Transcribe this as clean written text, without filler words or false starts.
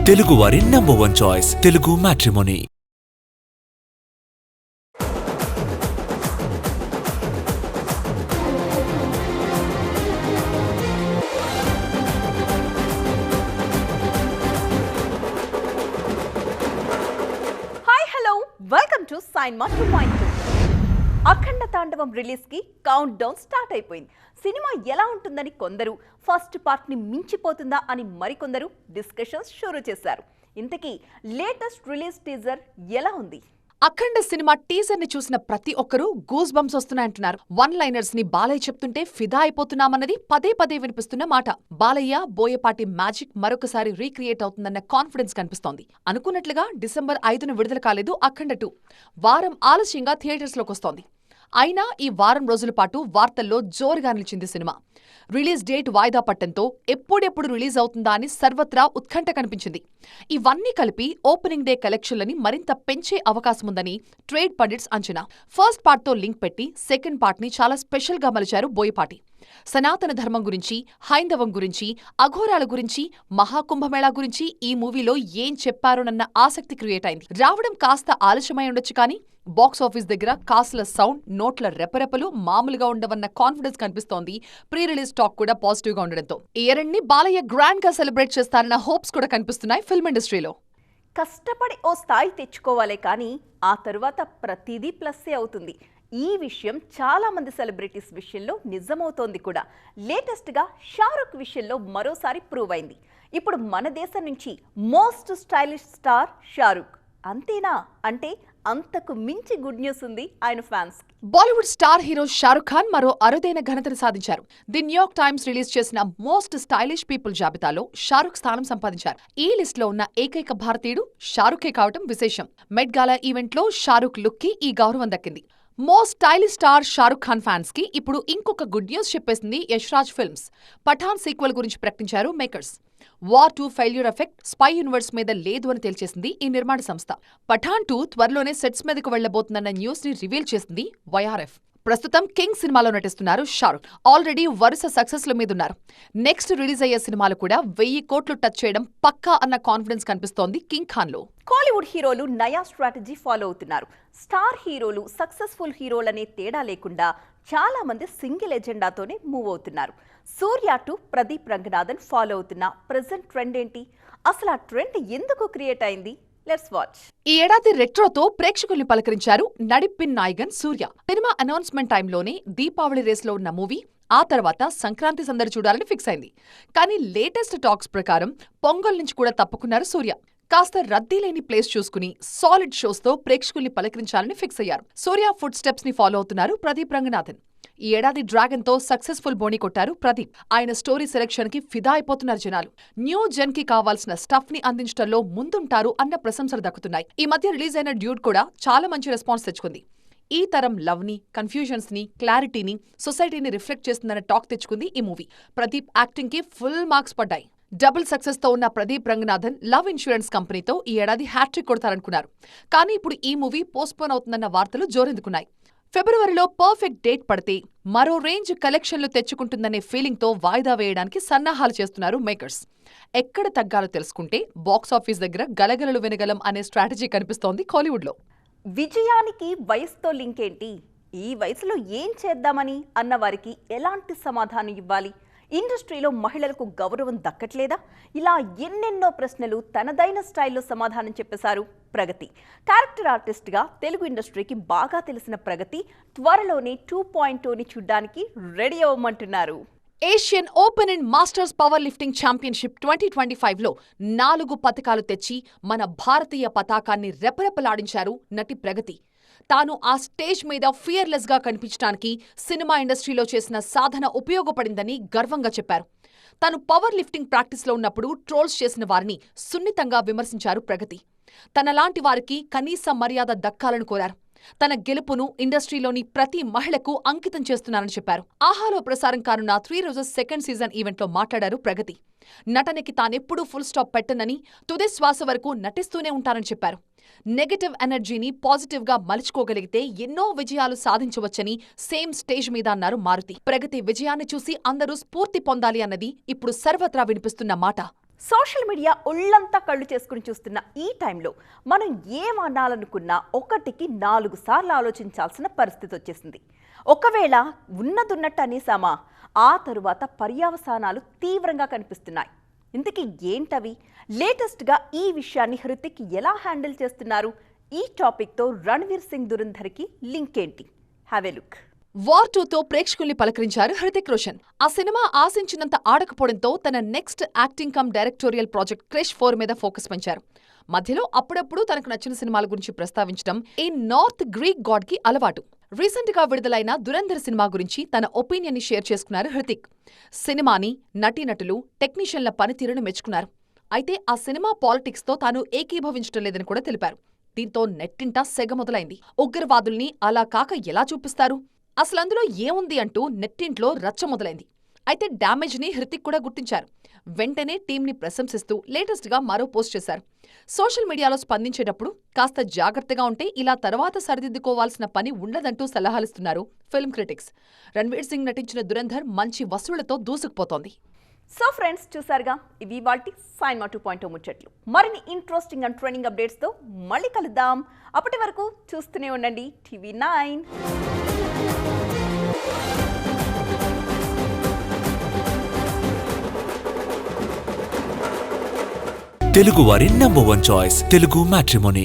తెలుగువారి #1 choice Telugu matrimony. Hi hello welcome to cinema 2.2. Akhanda Thandavam release కి countdown start అయిపోయింది. Cinema ఎలా ఉంటుందని కొందరు, ఫస్ట్ పార్ట్ ని మించిపోతుందా అని మరికొందరు డిస్కషన్స్ షురూ చేశారు. ఇంతకీ లేటెస్ట్ రిలీజ్ టీజర్ ఎలా ఉంది? అఖండ సినిమా టీజర్ ని చూసిన ప్రతి ఒక్కరూ గూస్ బంప్స్ వస్తున్నాయంటున్నారు. వన్ లైనర్స్ ని బాలయ్య చెప్తుంటే ఫిదా అయిపోతున్నామన్నది పదే పదే వినిపిస్తున్న మాట. బాలయ్య బోయపాటి మ్యాజిక్ మరొకసారి రీక్రియేట్ అవుతుందన్న కాన్ఫిడెన్స్ కనిపిస్తోంది. అనుకున్నట్లుగా డిసెంబర్ 5న విడుదల కాలేదు అఖండ 2. వారం ఆలస్యంగా థియేటర్స్ లోకి వస్తోంది. అయినా ఈ వారం రోజుల పాటు వార్తల్లో జోరుగా నిలిచింది సినిమా. రిలీజ్ డేట్ వాయిదా పట్టంతో ఎప్పుడెప్పుడు రిలీజ్ అవుతుందా అని సర్వత్రా ఉత్కంఠ కనిపించింది. ఇవన్నీ కలిపి ఓపెనింగ్ డే కలెక్షన్లని మరింత పెంచే అవకాశముందని ట్రేడ్ పండిట్స్ అంచనా. ఫస్ట్ పార్ట్తో లింక్ పెట్టి సెకండ్ పార్ట్ని చాలా స్పెషల్గా మలిచారు బోయపాటి. సనాతన ధర్మం గురించి, హైందవం గురించి, అఘోరాల గురించి, మహాకుంభమేళా గురించి ఈ మూవీలో ఏం చెప్పారోనన్న ఆసక్తి క్రియేట్ అయింది. రావడం కాస్త ఆలస్యమై ఉండొచ్చు కానీ బాక్సాఫీస్ దగ్గర కాసుల సౌండ్, నోట్ల రెపరెపలు మామూలుగా ఉండవన్న కాన్ఫిడెన్స్ కనిపిస్తోంది. ప్రీ రిలీజ్ టాక్ కూడా పాజిటివ్ గా ఉండడంతో ఇయర్ ఎండ్ ని బాలయ్య గ్రాండ్ గా సెలబ్రేట్ చేస్తారన్న హోప్స్ కూడా కనిపిస్తున్నాయి ఫిల్మ్ ఇండస్ట్రీలో. కష్టపడి ఓ స్థాయి తెచ్చుకోవాలే కానీ ఆ తరువాత ప్రతిదీ ప్లస్సే అవుతుంది. ఈ విషయం చాలా మంది సెలబ్రిటీస్ విషయంలో నిజమవుతోంది కూడా. లేటెస్ట్గా షారుఖ్ విషయంలో మరోసారి ప్రూవ్ అయింది. ఇప్పుడు మన దేశం నుంచి మోస్ట్ స్టైలిష్ స్టార్ షారుఖ్. అంతేనా అంటే అంతకు మించి గుడ్ న్యూస్ ఉంది ఆయన ఫ్యాన్స్ కి. బాలీవుడ్ స్టార్ హీరో షారుఖ్ ఖాన్ మరో అరుదైన ఘనతను సాధించారు. ది న్యూయార్క్ టైమ్స్ రిలీజ్ చేసిన మోస్ట్ స్టైలిష్ పీపుల్ జాబితాలో షారుఖ్ స్థానం సంపాదించారు. ఈ లిస్ట్ లో ఉన్న ఏకైక భారతీయుడు షారుఖే కావటం విశేషం. మెట్ గాలా ఈవెంట్ లో షారుఖ్ లుక్ కి ఈ గౌరవం దక్కింది. Most stylish star Shahrukh Khan fans కి ఇప్పుడు ఇంకొక గుడ్ న్యూస్ చెప్పేసింది యష్రాజ్ ఫిల్మ్స్. పఠాన్ సీక్వెల్ గురించి ప్రకటించారు makers. War 2 failure effect spy universe మీద లేదు అని తేల్చేసింది ఈ నిర్మాణ సంస్థ. పఠాన్ 2 త్వరలోనే సెట్స్ మీదకు వెళ్లబోతుందన్న న్యూస్ ని రివీల్ చేసింది వైఆర్ఎఫ్. ప్రస్తుతం కింగ్ సినిమాలో నటిస్తున్నారు షారుఖ్. ఆల్రెడీ వరుస సక్సెస్ల మీదున్నారు. నెక్స్ట్ రిలీజ్ అయ్యే సినిమాలు కూడా 1000 కోట్లు టచ్ చేయడం పక్కా అన్న కాన్ఫిడెన్స్ కనిపిస్తోంది కింగ్ ఖాన్ లో. కోలీవుడ్ హీరోలు నయా స్ట్రాటజీ ఫాలో అవుతున్నారు. స్టార్ హీరోలు, సక్సెస్ఫుల్ హీరోలనే తేడా లేకుండా చాలా మంది సింగిల్ ఎజెండాతోనే మూవ్ అవుతున్నారు. సూర్య టు ప్రదీప్ రంగనాథన్ ఫాలో అవుతున్న ప్రెజెంట్ ట్రెండ్ ఏంటి? అసలు ఆ ట్రెండ్ ఎందుకు క్రియేట్ అయింది? Let's watch. ఈ ఏడాది రెట్రోతో ప్రేక్షకుల్ని పలకరించారు నడిపిన్ నాయగన్ సూర్య. సినిమా అనౌన్స్మెంట్ టైంలోనే దీపావళి రేస్లో ఉన్న మూవీ ఆ తర్వాత సంక్రాంతి సందడి చూడాలని ఫిక్స్ అయింది. కానీ లేటెస్ట్ టాక్స్ ప్రకారం పొంగల్ నుంచి కూడా తప్పుకున్నారు సూర్య. కాస్త రద్దీ లేని ప్లేస్ చూసుకుని సాలిడ్ షోస్తో ప్రేక్షకుల్ని పలకరించాలని ఫిక్స్ అయ్యారు. సూర్య ఫుడ్ స్టెప్స్ ని ఫాలో అవుతున్నారు ప్రదీప్ రంగనాథన్. ఈ ఏడాది డ్రాగన్ తో సక్సెస్ఫుల్ బోని కొట్టారు ప్రదీప్. ఆయన స్టోరీ సెలెక్షన్ కి ఫిదా అయిపోతున్నారు జనాలు. న్యూ జన్ కి కావాల్సిన స్టఫ్ ని అందించడంలో ముందుంటారు అన్న ప్రశంసలు దక్కుతున్నాయి. ఈ మధ్య రిలీజ్ అయిన డ్యూడ్ కూడా చాలా మంచి రెస్పాన్స్ తెచ్చుకుంది. ఈ తరం లవ్ ని, కన్ఫ్యూజన్స్ ని, క్లారిటీని, సొసైటీని రిఫ్లెక్ట్ చేస్తుందన్న టాక్ తెచ్చుకుంది ఈ మూవీ. ప్రదీప్ యాక్టింగ్ కి ఫుల్ మార్క్స్ పడ్డాయి. డబుల్ సక్సెస్ తో ఉన్న ప్రదీప్ రంగనాథన్ లవ్ ఇన్సూరెన్స్ కంపెనీతో ఈ ఏడాది హ్యాట్రిక్ కొడతారనుకున్నారు. కానీ ఇప్పుడు ఈ మూవీ పోస్ట్పోన్ అవుతుందన్న వార్తలు జోరెందుకున్నాయి. ఫిబ్రవరిలో పర్ఫెక్ట్ డేట్ పడితే మరో రేంజ్ కలెక్షన్లు తెచ్చుకుంటుందనే ఫీలింగ్తో వాయిదా వేయడానికి సన్నాహాలు చేస్తున్నారు మేకర్స్. ఎక్కడ తగ్గాలో తెలుసుకుంటే బాక్సాఫీస్ దగ్గర గలగలలు వినగలం అనే స్ట్రాటజీ కనిపిస్తోంది కోలీవుడ్లో. విజయానికి వయసుతో లింక్ ఏంటి? ఈ వయసులో ఏం చేద్దామని అన్న వారికి ఎలాంటి సమాధానం ఇవ్వాలి? ఇండస్ట్రీలో మహిళలకు గౌరవం దక్కట్లేదా? ఇలా ఎన్నెన్నో ప్రశ్నలు తనదైన స్టైల్లో సమాధానం చెప్పేశారు ప్రగతి. క్యారెక్టర్ ఆర్టిస్ట్గా తెలుగు ఇండస్ట్రీకి బాగా తెలిసిన ప్రగతి త్వరలోనే 2.2ని చూడ్డానికి రెడీ అవ్వమంటున్నారు. Asian open and masters powerlifting championship 2025లో 4 పతకాలు తెచ్చి మన భారతీయ పతాకాన్ని రెపరెపలాడించారు నటి ప్రగతి. తాను ఆ స్టేజ్ మీద ఫియర్లెస్ గా కనిపించడానికి సినిమా ఇండస్ట్రీలో చేసిన సాధన ఉపయోగపడిందని గర్వంగా చెప్పారు. తాను పవర్ లిఫ్టింగ్ ప్రాక్టీస్లో ఉన్నప్పుడు ట్రోల్స్ చేసిన వారిని సున్నితంగా విమర్శించారు ప్రగతి. తనలాంటి వారికి కనీస మర్యాద దక్కాలని కోరారు. తన గెలుపును ఇండస్ట్రీలోని ప్రతి మహిళకు అంకితం చేస్తున్నారని చెప్పారు. ఆహాలో ప్రసారం కానున్న 3 రోజెస్ సెకండ్ సీజన్ ఈవెంట్లో మాట్లాడారు ప్రగతి. నటనకి తానెప్పుడూ ఫుల్ స్టాప్ పెట్టనని, తుది శ్వాస వరకు నటిస్తూనే ఉంటానని చెప్పారు. నెగటివ్ ఎనర్జీని పాజిటివ్గా మలుచుకోగలిగితే ఎన్నో విజయాలు సాధించవచ్చని సేమ్ స్టేజ్ మీద అన్నారు మారుతి. ప్రగతి విజయాన్ని చూసి అందరూ స్ఫూర్తి పొందాలి అన్నది ఇప్పుడు సర్వత్రా వినిపిస్తున్న మాట. సోషల్ మీడియా ఒళ్ళంతా కళ్ళు చేసుకుని చూస్తున్న ఈ టైంలో మనం ఏం అనాలనుకున్నా ఒకటికి 4 సార్లు ఆలోచించాల్సిన పరిస్థితి వచ్చేసింది. ఒకవేళ ఉన్నదున్నట్టు అనేసామా, ఆ తరువాత పర్యవసానాలు తీవ్రంగా కనిపిస్తున్నాయి. ఇంతకీ ఏంటవి? లేటెస్ట్గా ఈ విషయాన్ని హృతిక్ ఎలా హ్యాండిల్ చేస్తున్నారు? ఈ టాపిక్తో రణ్వీర్ సింగ్ దురంధర్కి లింక్ ఏంటి? Have a look. వార్ 2తో ప్రేక్షకుల్ని పలకరించారు హృతిక్ రోషన్. ఆ సినిమా ఆశించినంత ఆడకపోవడంతో తన next acting cum directorial project Krrish 4 మీద ఫోకస్ పెంచారు. మధ్యలో అప్పుడప్పుడు తనకు నచ్చిన సినిమాల గురించి ప్రస్తావించడం ఈ నార్త్ గ్రీక్ గాడ్ కి అలవాటు. రీసెంట్ గా విడుదలైన దురంధర్ సినిమా గురించి తన ఒపీనియన్ ని షేర్ చేసుకున్నారు హృతిక్. సినిమాని, నటీనటులు, టెక్నీషియన్ల పనితీరును మెచ్చుకున్నారు. అయితే ఆ సినిమా పాలిటిక్స్ తో తాను ఏకీభవించడం లేదని కూడా తెలిపారు. దీంతో నెట్టింట సెగ మొదలైంది. ఉగ్రవాదుల్ని అలా కాక ఎలా చూపిస్తారు, అసలందులో ఏముంది అంటూ నెట్టింట్లో రచ్చ మొదలైంది. అయితే డ్యామేజ్ ని హృతిక్ కూడా గుర్తించారు. వెంటనే టీంని ప్రశంసిస్తూ లేటెస్ట్ గా మరో పోస్ట్ చేశారు. సోషల్ మీడియాలో స్పందించేటప్పుడు కాస్త జాగ్రత్తగా ఉంటే ఇలా తర్వాత సరిదిద్దుకోవాల్సిన పని ఉండదంటూ సలహాలిస్తున్నారు ఫిల్మ్ క్రిటిక్స్. రణ్వీర్ సింగ్ నటించిన దురంధర్ మంచి వసూళ్లతో దూసుకుపోతోంది. సో ఫ్రెండ్స్, చూసారుగా, ఇవి వాటి సైన్మా 2.0 ముచ్చట్లు. మరిన్ని ఇంట్రెస్టింగ్ అండ్ ట్రెండింగ్ అప్డేట్స్తో మళ్ళీ కలుద్దాం. అప్పటి వరకు చూస్తూనే ఉండండి TV9. తెలుగు వారి నంబర్ 1 చాయిస్ తెలుగు మ్యాట్రిమోనీ.